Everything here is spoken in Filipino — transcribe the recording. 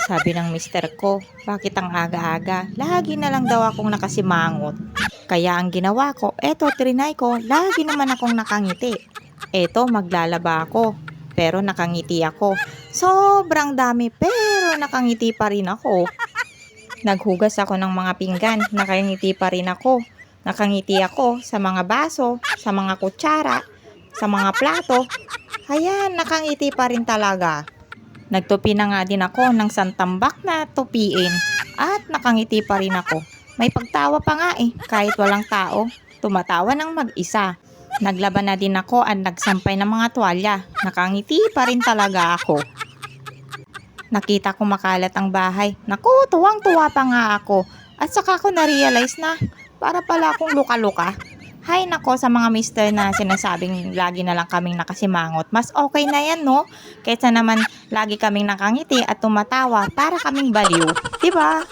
Sabi ng mister ko, bakit ang aga-aga? Lagi na lang daw akong nakasimangot. Kaya ang ginawa ko, eto trinay ko, lagi naman akong nakangiti. Eto maglalaba ako, pero nakangiti ako. Sobrang dami pero nakangiti pa rin ako. Naghugas ako ng mga pinggan, nakangiti pa rin ako. Nakangiti ako sa mga baso, sa mga kutsara, sa mga plato. Ayan, nakangiti pa rin talaga. Nagtupi na nga din ako ng santambak na tupiin at nakangiti pa rin ako. May pagtawa pa nga kahit walang tao. Tumatawa ng mag-isa. Naglaban na din ako at nagsampay ng mga tuwalya. Nakangiti pa rin talaga ako. Nakita ko makalat ang bahay. Naku, tuwang-tuwa pa nga ako. At saka ko na-realize na para pala akong luka-luka. Hay nako sa mga mister na sinasabing lagi na lang kaming nakasimangot. Mas okay na yan, no? Kaysa naman lagi kaming nakangiti at tumatawa para kaming baliw. Diba?